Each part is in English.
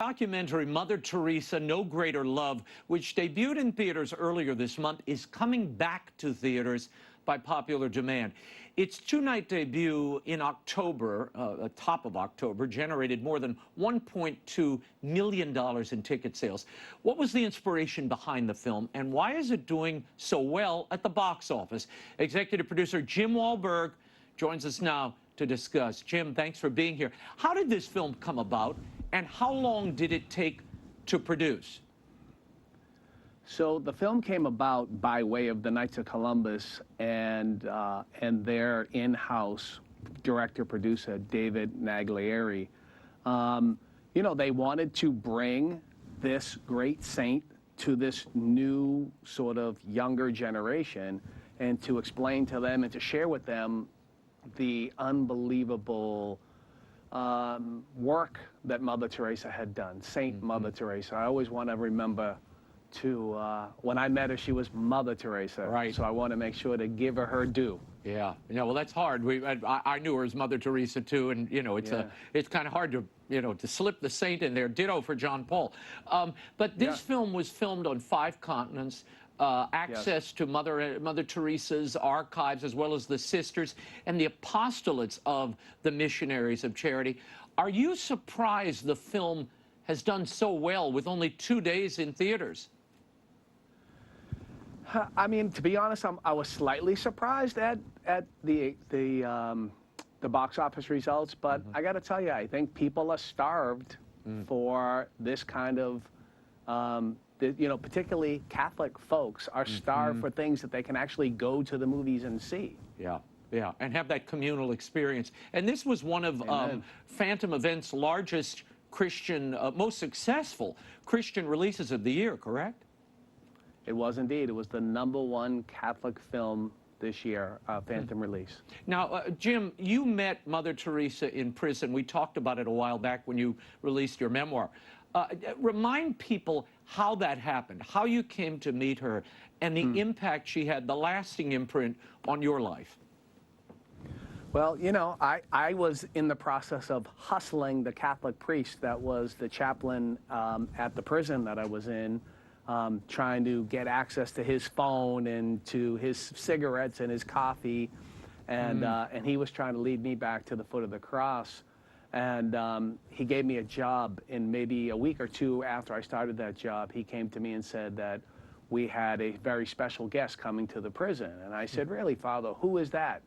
Documentary Mother Teresa, No Greater Love, which debuted in theaters earlier this month, is coming back to theaters by popular demand. Its two-night debut in October, top of October, generated more than $1.2 million in ticket sales. What was the inspiration behind the film, and why is it doing so well at the box office? Executive producer Jim Wahlberg joins us now to discuss. Jim, thanks for being here. How did this film come about, and how long did it take to produce? So the film came about by way of the Knights of Columbus and their in-house director-producer, David Naglieri. You know, they wanted to bring this great saint to this new sort of younger generation and to explain to them and to share with them the unbelievable work that Mother Teresa had done, Saint Mother Teresa. I always want to remember to, when I met her, she was Mother Teresa. Right. So I want to make sure to give her her due. Yeah. Yeah. Well, that's hard. I knew her as Mother Teresa too, and you know, it's kind of hard to to slip the saint in there. Ditto for John Paul. But this film was filmed on 5 continents. Access to Mother Teresa's archives, as well as the sisters and the apostolates of the missionaries of charity. Are you surprised the film has done so well with only 2 days in theaters? I mean, to be honest, I was slightly surprised at the box office results, but I got to tell you, I think people are starved for this kind of, you know, particularly Catholic folks are starved for things that they can actually go to the movies and see. Yeah, yeah, and have that communal experience. And this was one of Phantom Event's largest Christian, most successful Christian releases of the year, correct? It was indeed. It was the #1 Catholic film this year, Phantom release. Now, Jim, you met Mother Teresa in prison. We talked about it a while back when you released your memoir. Remind people how that happened, how you came to meet her, and the impact she had, the lasting imprint on your life. Well, you know, I was in the process of hustling the Catholic priest that was the chaplain at the prison that I was in, trying to get access to his phone and to his cigarettes and his coffee, and he was trying to lead me back to the foot of the cross. And he gave me a job, and maybe a week or 2 after I started that job, he came to me and said that we had a very special guest coming to the prison. And I said, really, Father, who is that?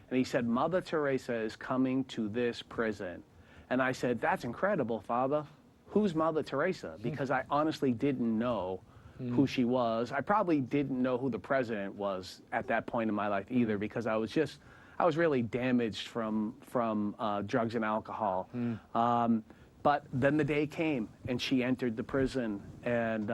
And he said, Mother Teresa is coming to this prison. And I said, that's incredible, Father. Who's Mother Teresa? Because I honestly didn't know who she was. I probably didn't know who the president was at that point in my life either, because I was really damaged from drugs and alcohol. But then the day came, and she entered the prison, and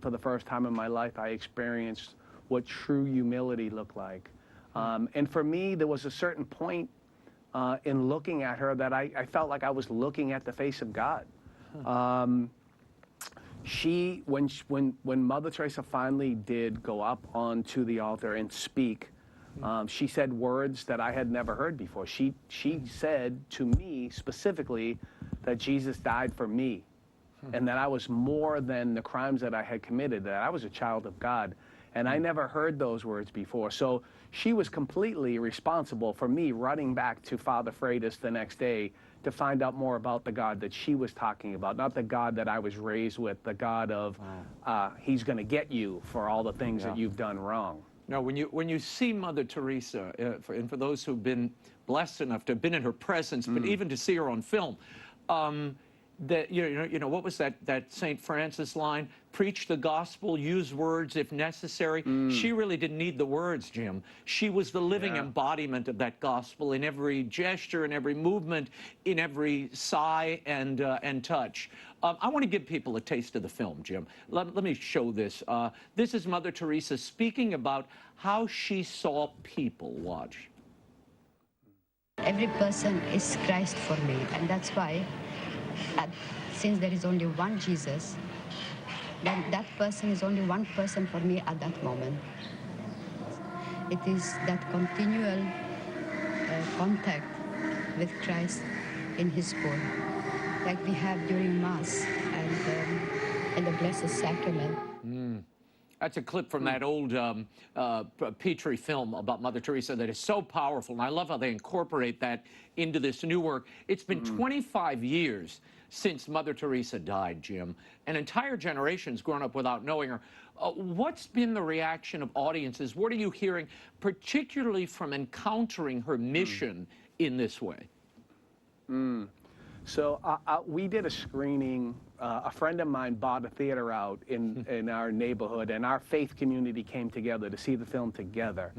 for the first time in my life, I experienced what true humility looked like. And for me, there was a certain point in looking at her that I felt like I was looking at the face of God. When Mother Teresa finally did go up onto the altar and speak, she said words that I had never heard before. She said to me specifically that Jesus died for me, and that I was more than the crimes that I had committed, that I was a child of God. And I never heard those words before. So she was completely responsible for me running back to Father Freitas the next day to find out more about the God that she was talking about, not the God that I was raised with, the God of he's going to get you for all the things that you've done wrong. Now, when you see Mother Teresa, and for those who've been blessed enough to have been in her presence, but even to see her on film, that what was that St. Francis line? Preach the gospel, use words if necessary. She really didn't need the words, Jim. She was the living embodiment of that gospel in every gesture, in every movement, in every sigh and touch. I want to give people a taste of the film, Jim. Let me show this. This is Mother Teresa speaking about how she saw people. Watch. Every person is Christ for me, and that's why since there is only one Jesus, then that person is only one person for me at that moment. It is that continual contact with Christ in his soul, like we have during Mass. the Blessed Sacrament. That's a clip from that old Petrie film about Mother Teresa that is so powerful, and I love how they incorporate that into this new work. It's been 25 years since Mother Teresa died, Jim. An entire generation's grown up without knowing her. What's been the reaction of audiences? What are you hearing, particularly from encountering her mission in this way? So we did a screening. A friend of mine bought a theater out in our neighborhood, and our faith community came together to see the film together.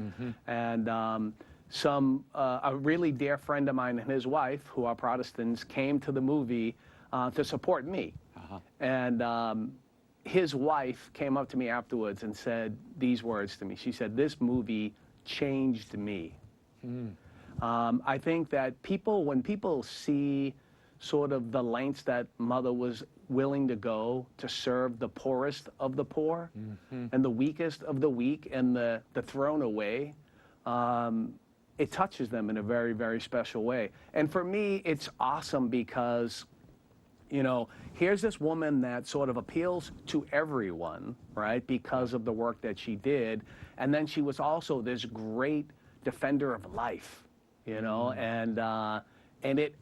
And a really dear friend of mine and his wife, who are Protestants, came to the movie to support me. And his wife came up to me afterwards and said these words to me. She said, "This movie changed me." I think that when people see sort of the lengths that Mother was willing to go to serve the poorest of the poor and the weakest of the weak and the thrown away, it touches them in a very, very special way. And for me, it's awesome because, you know, here's this woman that sort of appeals to everyone, right, because of the work that she did. And then she was also this great defender of life, you know, and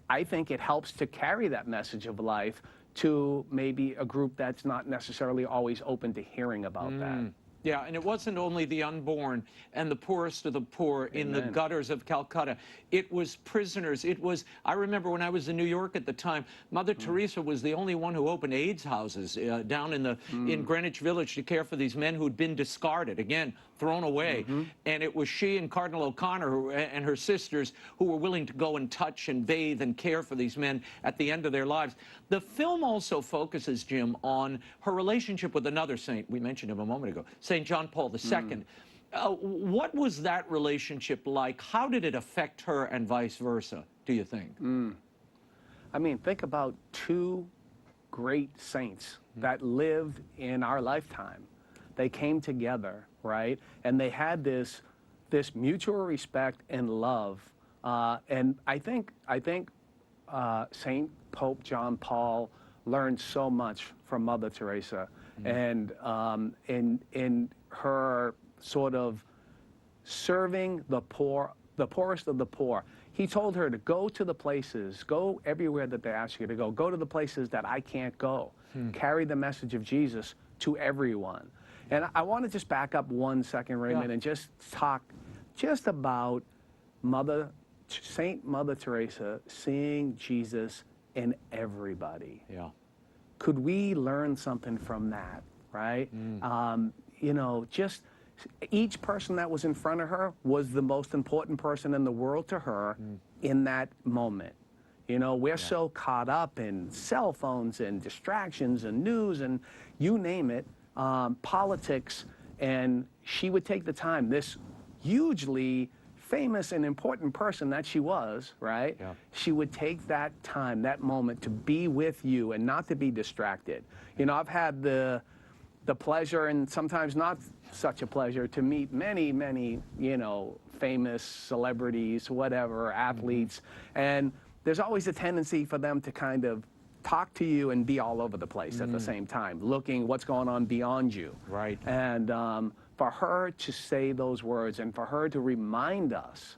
I think it helps to carry that message of life to maybe a group that's not necessarily always open to hearing about that. Yeah, and it wasn't only the unborn and the poorest of the poor in the gutters of Calcutta. It was prisoners. It was, I remember when I was in New York at the time, Mother Teresa was the only one who opened AIDS houses down in Greenwich Village to care for these men who'd been discarded, again, thrown away. And it was she and Cardinal O'Connor and her sisters who were willing to go and touch and bathe and care for these men at the end of their lives. The film also focuses, Jim, on her relationship with another saint. We mentioned him a moment ago, St. John Paul II. What was that relationship like? How did it affect her and vice versa, do you think? I mean, think about two great saints that lived in our lifetime. They came together, right? And they had this mutual respect and love. And I think Saint Pope John Paul learned so much from Mother Teresa, and in her sort of serving the poor, the poorest of the poor. He told her to go to the places, go everywhere that they ask you to go to the places that I can't go, carry the message of Jesus to everyone. And I want to just back up 1 second, Raymond, and just talk just about Saint Mother Teresa seeing Jesus in everybody. Yeah. Could we learn something from that, right? You know, just each person that was in front of her was the most important person in the world to her in that moment. You know, we're so caught up in cell phones and distractions and news and you name it, politics, and she would take the time, this hugely famous and important person that she was, right? Yeah. She would take that time, that moment to be with you and not to be distracted. You know, I've had the pleasure and sometimes not such a pleasure to meet many, many, you know, famous celebrities, whatever, athletes. And there's always a tendency for them to kind of talk to you and be all over the place at the same time, looking what's going on beyond you. Right. And for her to say those words and for her to remind us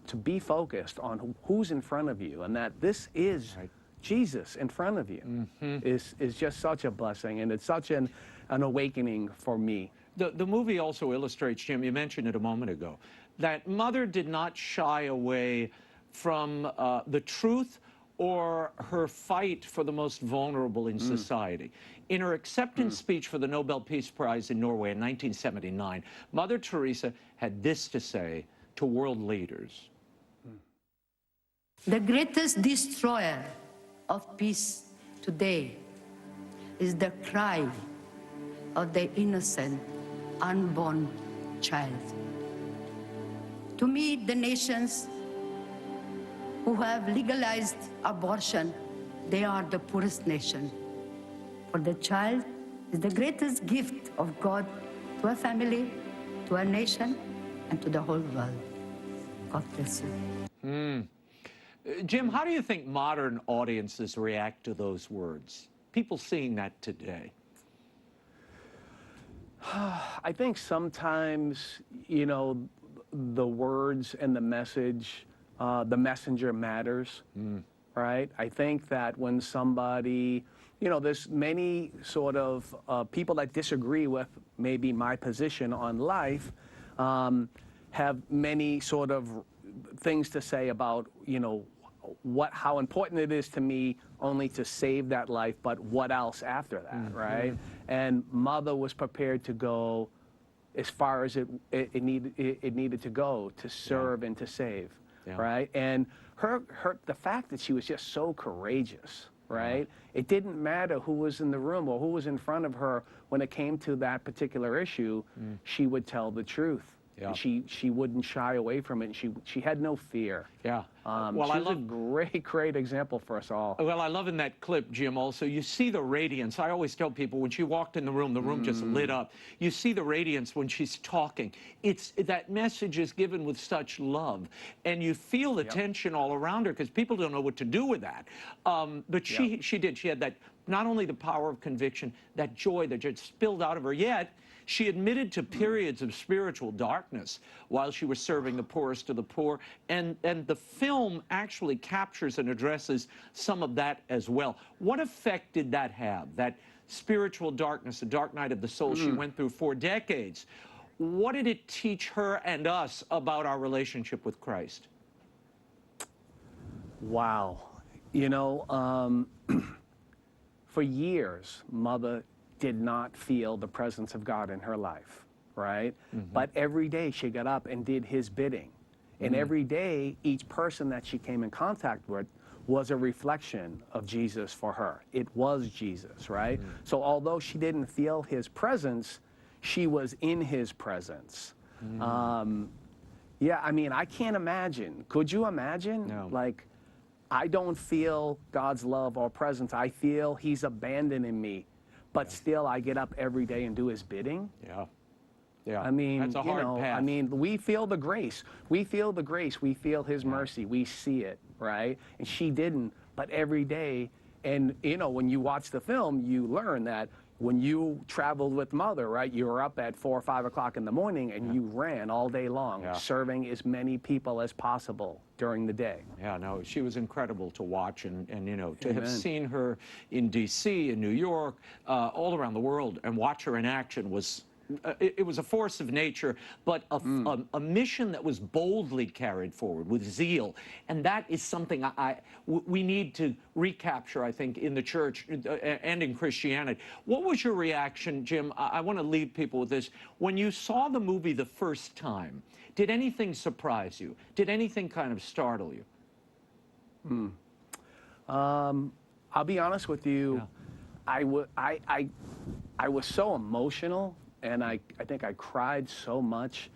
to be focused on who's in front of you and that this is Jesus in front of you is just such a blessing, and it's such an awakening for me. The movie also illustrates, Jim, you mentioned it a moment ago, that Mother did not shy away from the truth or her fight for the most vulnerable in society. In her acceptance speech for the Nobel Peace Prize in Norway in 1979, Mother Teresa had this to say to world leaders. The greatest destroyer of peace today is the cry of the innocent, unborn child. To me, the nations who have legalized abortion, they are the poorest nation. For the child is the greatest gift of God to a family, to a nation, and to the whole world. God bless you. Jim, how do you think modern audiences react to those words? People seeing that today. I think sometimes, you know, the words and the messenger matters, right? I think that when somebody, you know, there's many sort of people that disagree with maybe my position on life, have many sort of things to say about, you know, how important it is to me only to save that life, but what else after that, right? And Mother was prepared to go as far as it needed to go to serve and to save, right? And the fact that she was just so courageous, right? It didn't matter who was in the room or who was in front of her when it came to that particular issue. She would tell the truth. And she wouldn't shy away from it. And she had no fear. Well, she was a great example for us all. Well, I love in that clip, Jim, also, you see the radiance. I always tell people when she walked in the room just lit up. You see the radiance when she's talking. That message is given with such love. And you feel the tension all around her because people don't know what to do with that. But she did. She had that, not only the power of conviction, that joy that just spilled out of her, yet she admitted to periods of spiritual darkness while she was serving the poorest of the poor. And the film actually captures and addresses some of that as well. What effect did that have, that spiritual darkness, the dark night of the soul she went through for decades? What did it teach her and us about our relationship with Christ? Wow. You know, for years, Mother did not feel the presence of God in her life, right? But every day she got up and did his bidding. And every day, each person that she came in contact with was a reflection of Jesus for her. It was Jesus, right? So although she didn't feel his presence, she was in his presence. Yeah, I mean, I can't imagine. Could you imagine? No. Like, I don't feel God's love or presence. I feel he's abandoning me. But still, I get up every day and do his bidding. I mean, that's a hard path. I mean, we feel the grace. We feel the grace. We feel his mercy. We see it, right? And she didn't, but every day. And, you know, when you watch the film, you learn that when you traveled with Mother, right, you were up at 4 or 5 o'clock in the morning and you ran all day long, serving as many people as possible during the day. Yeah, no, she was incredible to watch, and you know, to have seen her in D.C., in New York, all around the world, and watch her in action was, it was a force of nature, but a mission that was boldly carried forward with zeal. And that is something we need to recapture, I think, in the church and in Christianity. What was your reaction, Jim? I want to leave people with this. When you saw the movie the first time, did anything surprise you? Did anything kind of startle you? I'll be honest with you. I was so emotional. And I think I cried so much.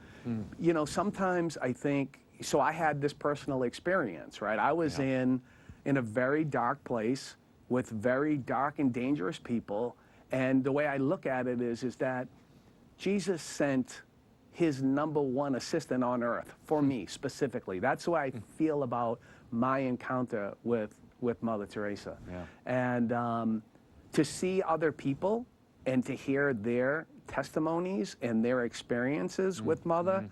You know, sometimes I think, so I had this personal experience, right? I was in a very dark place with very dark and dangerous people. And the way I look at it is that Jesus sent his #1 assistant on earth for me specifically. That's the way I feel about my encounter with Mother Teresa. And to see other people and to hear their testimonies and their experiences with Mother,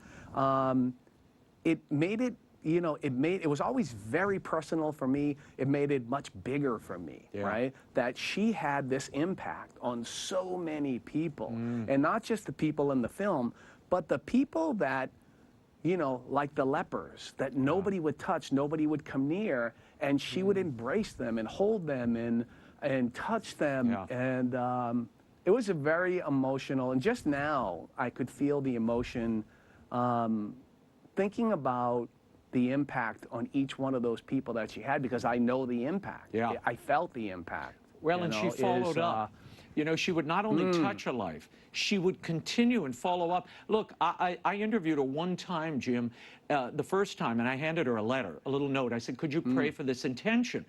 it made it, you know, it was always very personal for me. It made it much bigger for me, right? That she had this impact on so many people, and not just the people in the film, but the people that, you know, like the lepers, that nobody would touch, nobody would come near, and she would embrace them and hold them and touch them. And it was a very emotional, and just now I could feel the emotion thinking about the impact on each one of those people that she had, because I know the impact. I felt the impact. Well, and she followed up. You know, she would not only touch a life, she would continue and follow up. Look, I interviewed her one time, Jim, the first time, and I handed her a letter, a little note. I said, could you pray for this intention?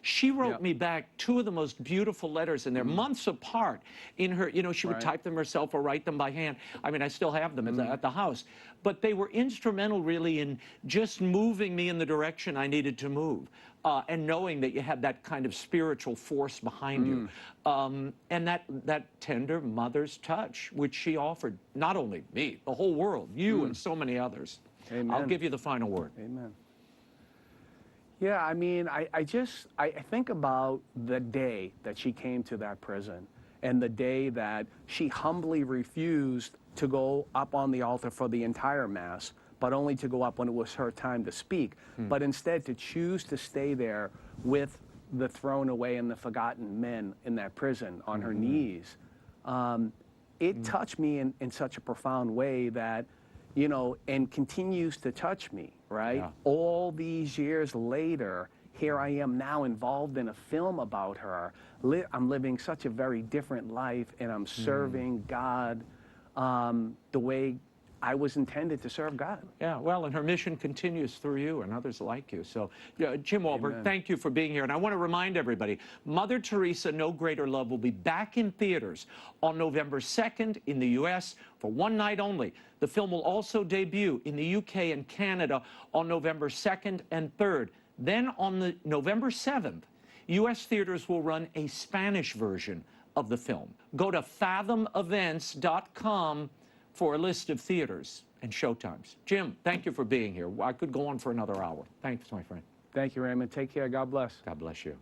She wrote Yep. me back two of the most beautiful letters, and they're months apart. In her, you know, she would Right. type them herself or write them by hand. I mean, I still have them at the house. But they were instrumental, really, in just moving me in the direction I needed to move. And knowing that you had that kind of spiritual force behind you. And that tender mother's touch, which she offered, not only me, the whole world, you and so many others. Amen. I'll give you the final word. Amen. Yeah, I mean, I think about the day that she came to that prison and the day that she humbly refused to go up on the altar for the entire Mass, but only to go up when it was her time to speak, but instead to choose to stay there with the thrown away and the forgotten men in that prison on her knees. It touched me in such a profound way that, you know, and continues to touch me, right? Yeah. All these years later, here I am now involved in a film about her. I'm living such a very different life, and I'm serving God the way I was intended to serve God. Yeah, well, and her mission continues through you and others like you. So, yeah, Jim Wahlberg, Amen. thank you for being here. And I want to remind everybody, Mother Teresa, No Greater Love will be back in theaters on November 2nd in the U.S. for one night only. The film will also debut in the UK and Canada on November 2nd and 3rd. Then on the November 7th, U.S. theaters will run a Spanish version of the film. Go to fathomevents.com for a list of theaters and showtimes. Jim, thank you for being here. I could go on for another hour. Thanks, my friend. Thank you, Raymond. Take care. God bless. God bless you.